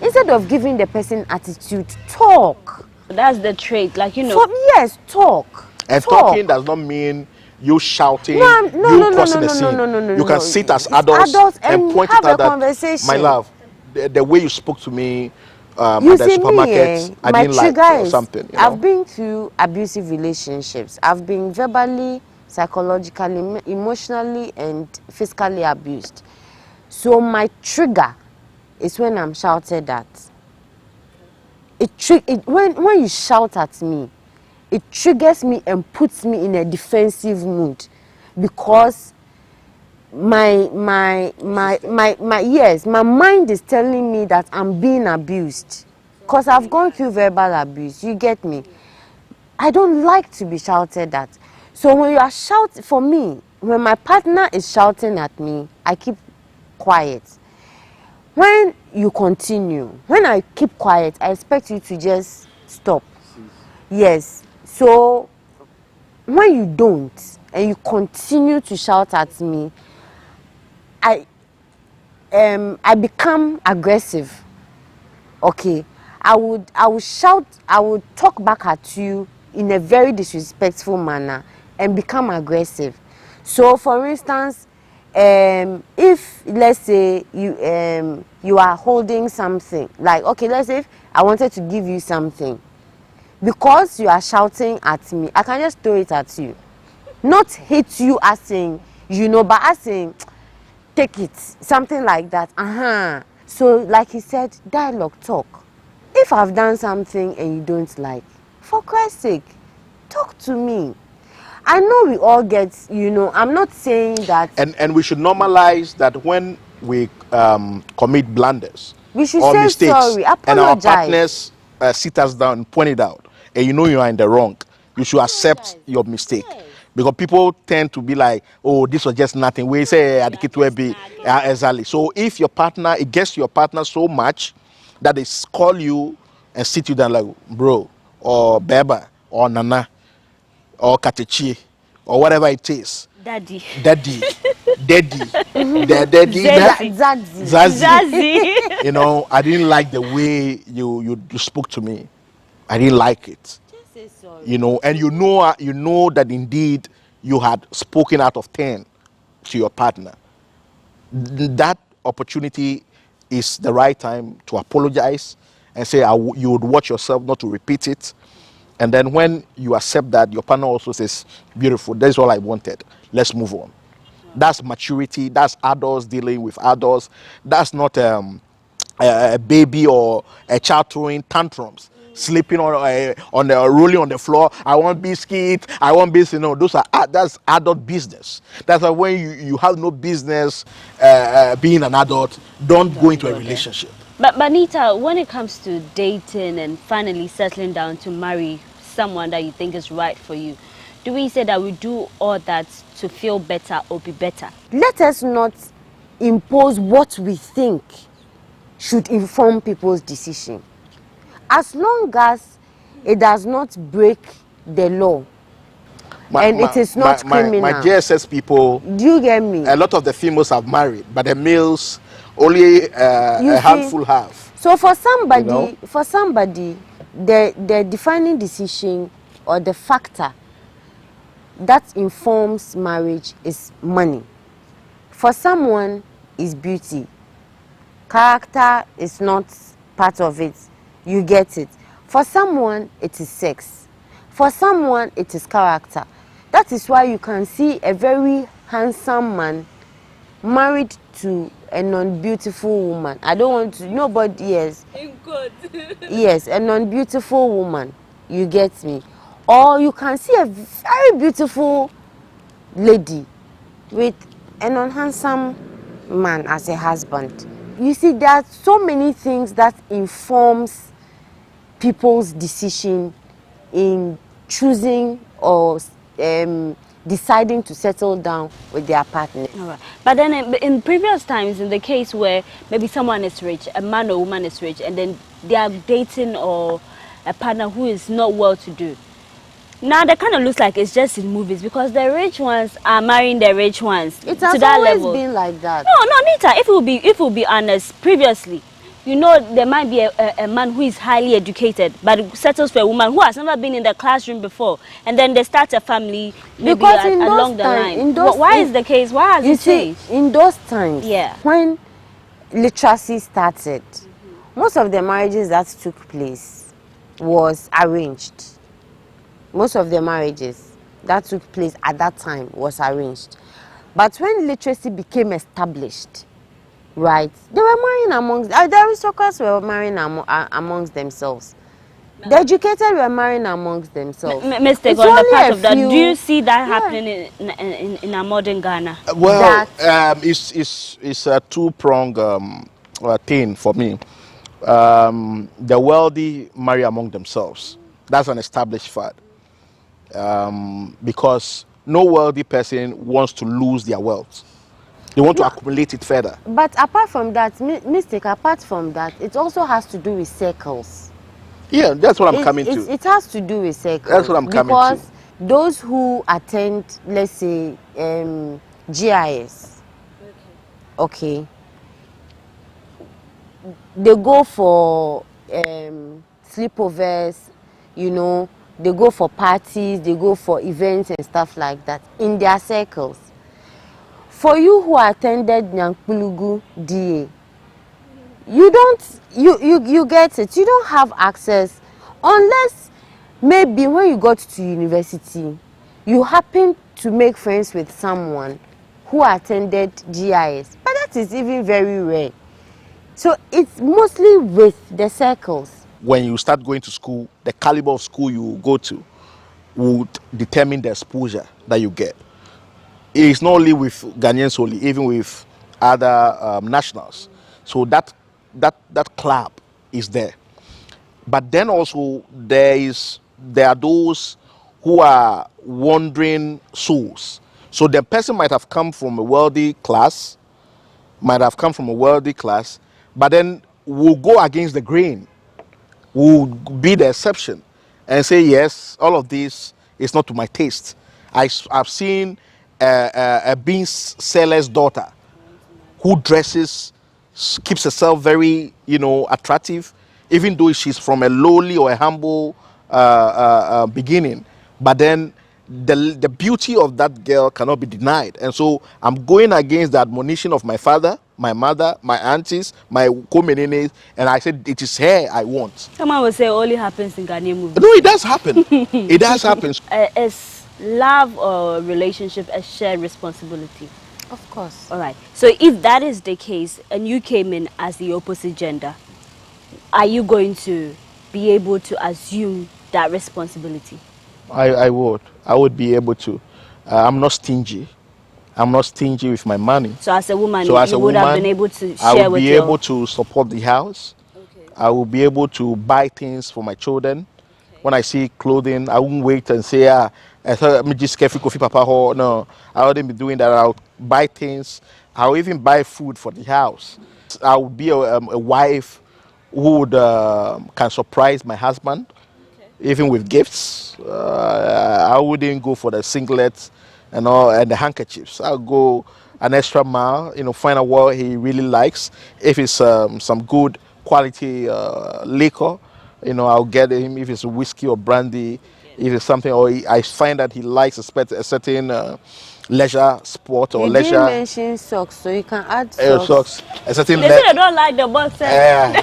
instead of giving the person attitude, talk. That's the trait, like, you know. Yes, talk. And talking does not mean you shouting, causing a scene. No. You can sit as adults and point it out that, my love, the way you spoke to me at the supermarket, I didn't like or something. You know? I've been through abusive relationships. I've been verbally, psychologically, emotionally, and physically abused. So my trigger is when I'm shouted at. When you shout at me, it triggers me and puts me in a defensive mood, because my mind is telling me that I'm being abused, because I've gone through verbal abuse. You get me? I don't like to be shouted at. So when you are shouting, for me, when my partner is shouting at me, I keep quiet. When you continue, when I keep quiet, I expect you to just stop. Yes. So when you don't and you continue to shout at me, I become aggressive. Okay, I would shout, I would talk back at you in a very disrespectful manner and become aggressive. So for instance, if let's say you are holding something, like, okay, let's say if I wanted to give you something, because you are shouting at me, I can just throw it at you. Not hate you as saying, you know, but as saying, take it, something like that. So, like he said, dialogue, talk. If I've done something and you don't like, for Christ's sake, talk to me. I know we all get, you know, I'm not saying that. And we should normalize that when we commit blunders We should or say mistakes, sorry, and our apologize. partners sit us down and point it out, and you know you are in the wrong, you should accept your mistake. Because people tend to be like, oh, this was just nothing. We say, exactly. So if your partner, it gets your partner so much that they call you and sit you down like, bro, or beba, or nana, or katechi, or whatever it is. Daddy. Daddy. Zazie. You know, I didn't like the way you spoke to me. I didn't like it. Just say sorry. You know, and you know that indeed you had spoken out of turn to your partner. That opportunity is the right time to apologize and say you would watch yourself not to repeat it. And then when you accept that, your partner also says, beautiful, that's all I wanted. Let's move on. That's maturity. That's adults dealing with adults. That's not a baby or a child throwing tantrums, sleeping on the rolling on the floor. I want biscuit. I want this. You know, that's adult business. That's why when you have no business being an adult, don't go into a relationship. But Nita, when it comes to dating and finally settling down to marry someone that you think is right for you, do we say that we do all that to feel better or be better? Let us not impose what we think should inform people's decision. As long as it does not break the law it is not criminal. My JSS people, do you get me? A lot of the females have married, but the males only a handful have. So for somebody, the defining decision or the factor that informs marriage is money. For someone, is beauty. Character is not part of it. You get it. For someone, it is sex. For someone, it is character. That is why you can see a very handsome man married to a non-beautiful woman. I don't want to, nobody, yes. Yes, a non-beautiful woman. You get me? Or you can see a very beautiful lady with a non-handsome man as a husband. You see, there are so many things that informs people's decision in choosing or deciding to settle down with their partner. All right. But then in previous times, in the case where maybe someone is rich, a man or woman is rich, and then they are dating or a partner who is not well-to-do. Now that kind of looks like it's just in movies because the rich ones are marrying the rich ones. It has to that always level. been like that. No, Nita. If we'll be honest, previously, you know, there might be a man who is highly educated but settles for a woman who has never been in the classroom before, and then they start a family maybe along the line. Why is the case? Why has it changed? In those times, yeah, when literacy started, most of the marriages that took place was arranged. Most of the marriages that took place at that time was arranged. But when literacy became established, right, they were marrying amongst, the aristocrats were marrying amongst themselves. The educated were marrying amongst themselves. Mistake on the part of that. Do you see that happening in our modern Ghana? Well, it's a two-pronged thing for me. The wealthy marry among themselves. That's an established fact. Because no wealthy person wants to lose their wealth. They want to accumulate it further. But apart from that, apart from that, it also has to do with circles. Yeah, that's what I'm coming to. It has to do with circles. That's what I'm coming to. Because those who attend, let's say, GIS, okay, they go for sleepovers, you know, they go for parties, they go for events and stuff like that in their circles. For you who attended Nyankpulugu DA, you get it. You don't have access unless maybe when you got to university, you happen to make friends with someone who attended GIS, but that is even very rare. So it's mostly with the circles. When you start going to school, the caliber of school you go to would determine the exposure that you get. It's not only with Ghanaians only, even with other nationals. So that club is there. But then also there are those who are wandering souls. So the person might have come from a wealthy class, but then will go against the grain, will be the exception, and say, yes, all of this is not to my taste. I've seen a beans seller's daughter who dresses, keeps herself very, attractive, even though she's from a lowly or a humble beginning. But then the beauty of that girl cannot be denied. And so I'm going against the admonition of my father, my mother, my aunties, my co-menenes, and I said, it is her I want. Someone will say it only happens in Ghanaian movies. No, it does happen. It does happen. Is love or relationship a shared responsibility? Of course. All right. So if that is the case and you came in as the opposite gender, are you going to be able to assume that responsibility? I would be able to. I'm not stingy. I'm not stingy with my money. So as a woman, you would have been able to share with I will be able to support the house. Okay. I will be able to buy things for my children. Okay. When I see clothing, I won't wait and say, I thought me just careful coffee papa. No, I wouldn't be doing that. I'll buy things. I'll even buy food for the house. I would be a wife who would can surprise my husband. Even with gifts. I wouldn't go for the singlets and the handkerchiefs. I'll go an extra mile, find out what he really likes. If it's some good quality liquor, I'll get him. If it's whiskey or brandy, if it's something, or I find that he likes a certain leisure sport or leisure. You didn't mention socks, so you can add socks. A certain. They say they don't like the boxers.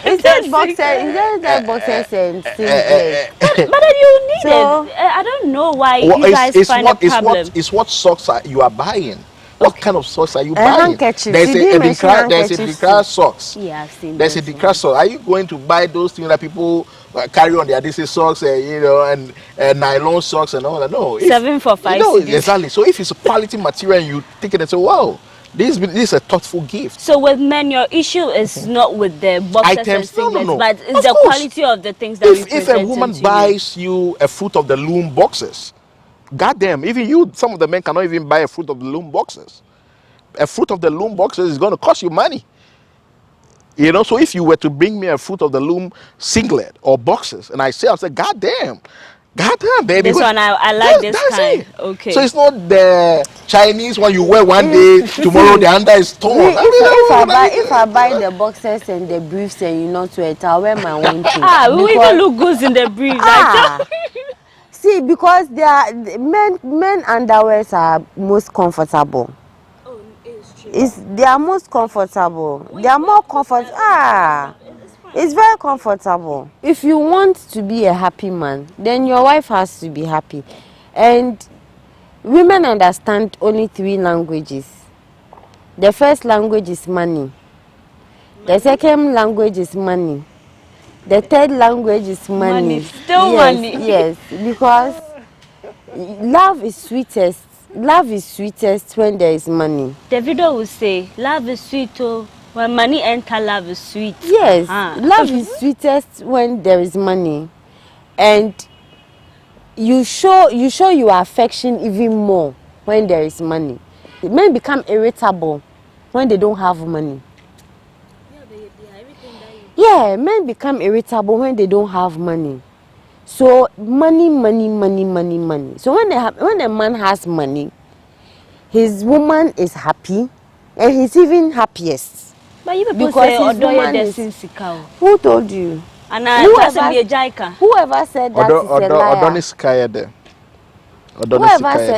It's just boxers. It's just boxers and singlets. But then you need it. I don't know why you guys find a problem. It's what socks you are buying. What kind of socks are you buying? Handkerchief. There's a decra socks. Yeah, I've seen there's a decra socks. Are you going to buy those things that people carry on their DC socks, and nylon socks and all that? No. 7 for 5. Exactly. So if it's a quality material, and you take it and say, wow, this is a thoughtful gift. So with men, your issue is not with the boxers items, and singlets, no. but it's the quality of the things that we present. If a woman buys you a fruit of the loom boxes, goddamn, even you, some of the men cannot even buy a fruit of the loom boxes. A fruit of the loom boxes is going to cost you money. So if you were to bring me a fruit of the loom singlet or boxes, and I'll say, goddamn, baby. This one, I like this kind. It. Okay. So it's not the Chinese one you wear one day, tomorrow the under is torn. If I buy the boxers and the briefs and you not wear it, I'll wear my own too. We even look good in the briefs. See, because they are men underwears are most comfortable. Oh, it's true. They are most comfortable. They are more comfortable. It's very comfortable. If you want to be a happy man, then your wife has to be happy. And women understand only 3 languages. The first language is money. The second language is money. The third language is money. Still money. Yes, because love is sweetest. Love is sweetest when there is money. Davido will say, love is sweet too. When money enter, love is sweet. Yes, love is sweetest when there is money. And you show your affection even more when there is money. Men become irritable when they don't have money. Yeah, men become irritable when they don't have money. So money. So when a man has money, his woman is happy, and he's even happiest. But you people say Odoye Desinsika. Who told you? And whoever said that is a liar. Whoever said,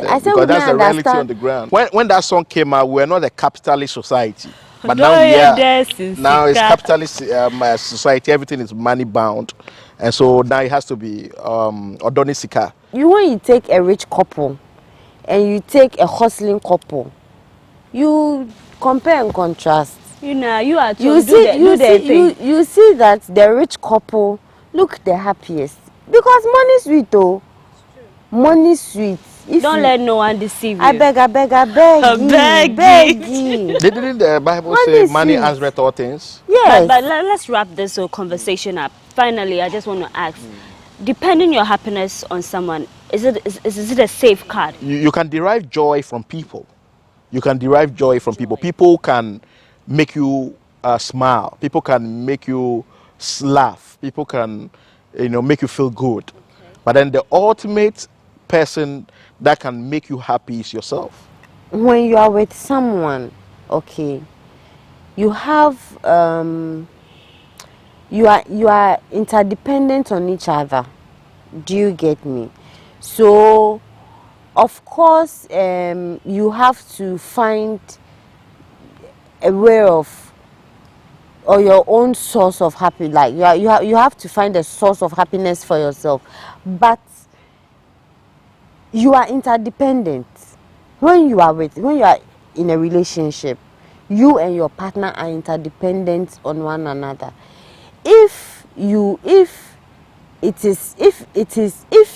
I said, because that's the reality on the ground. When that song came out, we were not a capitalist society. But now now it's capitalist society. Everything is money bound, and so now it has to be Odonisika. When you take a rich couple and you take a hustling couple, you compare and contrast. You know, you are you see that the rich couple look the happiest because money is sweet though. Money is sweet. Don't let no one deceive you. I beg you. Didn't the Bible say money answereth all things? Yes. But let's wrap this whole conversation up. Finally, I just want to ask, depending your happiness on someone, is it a safe card? You can derive joy from people. You can derive joy from people. People can make you smile. People can make you laugh. People can, make you feel good. Okay. But then the ultimate person that can make you happy is yourself. When you are with someone, okay, you have you are interdependent on each other. Do you get me? So of course you have to find a way of, or your own source of happiness. Like you have to find a source of happiness for yourself, but you are interdependent. When you are in a relationship, you and your partner are interdependent on one another. If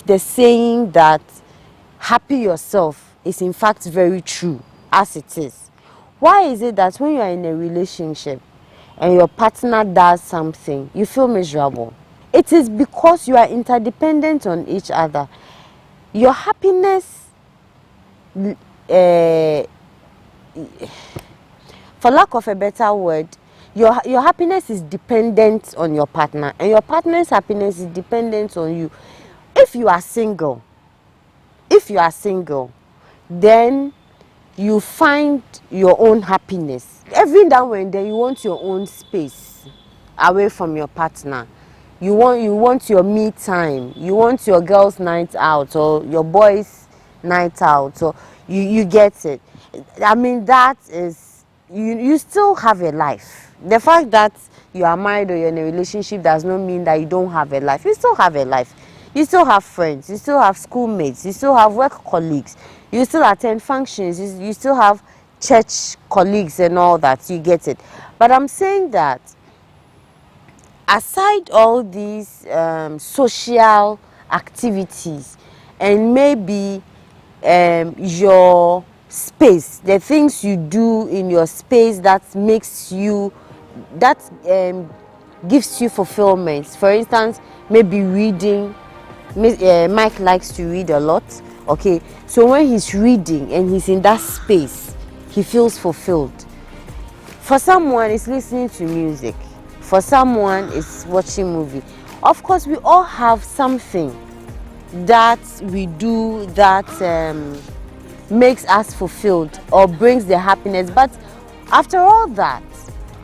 the saying that happy yourself is in fact very true as it is, why is it that when you are in a relationship and your partner does something, you feel miserable? It is because you are interdependent on each other. Your happiness, for lack of a better word, your happiness is dependent on your partner, and your partner's happiness is dependent on you. If you are single, then you find your own happiness. Every now and then you want your own space away from your partner. You want your me time. You want your girls' night out or your boys' night out. So you get it. I mean, that is, you still have a life. The fact that you are married or you're in a relationship does not mean that you don't have a life. You still have a life. You still have friends. You still have schoolmates. You still have work colleagues. You still attend functions. You still have church colleagues and all that. You get it. But I'm saying that aside all these social activities and maybe your space, the things you do in your space that makes you, that gives you fulfillment. For instance, maybe reading. Mike likes to read a lot. Okay, so when he's reading and he's in that space, he feels fulfilled. For someone, it's listening to music. For someone, it's watching movie. Of course, we all have something that we do that makes us fulfilled or brings the happiness. But after all that,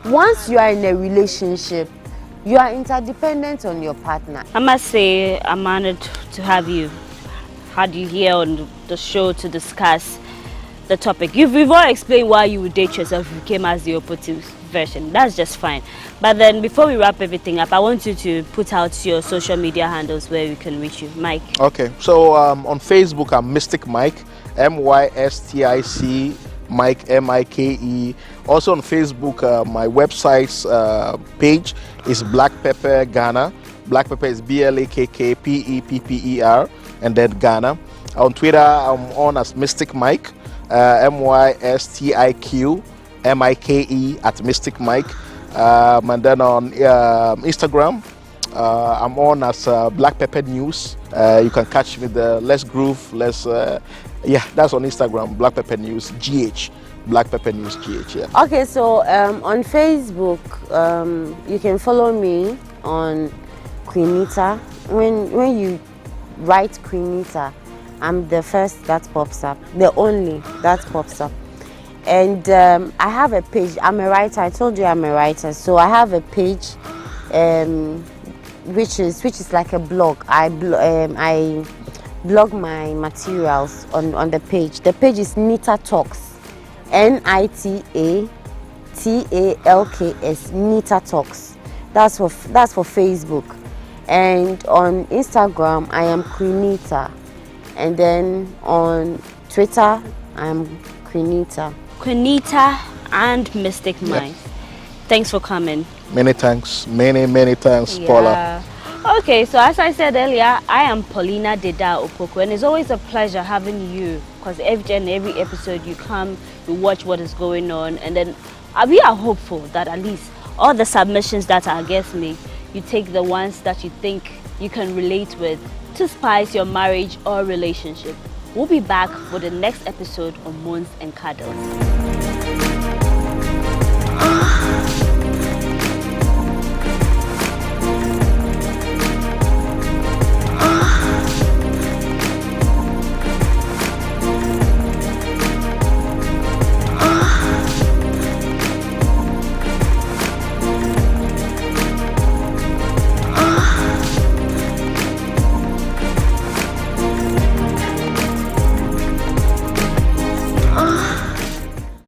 once you are in a relationship, you are interdependent on your partner. I must say, I'm honored to have you. Had you here on the show to discuss the topic. We've all explained why you would date yourself if you came as the opposite version. That's just fine. But then before we wrap everything up, I want you to put out your social media handles where we can reach you. Mike. Okay, so on Facebook, I'm Mystic Mike, MYSTIC Mike, M-I-K-E. Also on Facebook, my website's page is Black Pepper Ghana. Black Pepper is BLAKKPEPPER and then Ghana. On Twitter, I'm on as Mystic Mike, MYSTIQ MIKE at Mystic Mike. And then on Instagram, I'm on as Black Pepper News. You can catch me there. Let's groove. Yeah, that's on Instagram. Black Pepper News GH. Black Pepper News GH. Yeah. Okay, so on Facebook, you can follow me on Queen Nita. When you write Queen Nita, I'm the first that pops up, the only that pops up. And I have a page. I'm a writer. I told you I'm a writer, so I have a page, which is like a blog. I blog my materials on the page. The page is Nita Talks, NITATALKS, Nita Talks. That's for Facebook. And on Instagram, I am Queen Nita. And then on Twitter, I'm Queenita. Queenita and Mystic Mind. Thanks for coming. Many thanks. Many thanks, Paula. Okay, so as I said earlier, I am Paulina Deda Opoko, and it's always a pleasure having you, because every episode you come, you watch what is going on, and then we are hopeful that at least all the submissions that our guests make, you take the ones that you think you can relate with to spice your marriage or relationship. We'll be back for the next episode of Moans and Cuddles.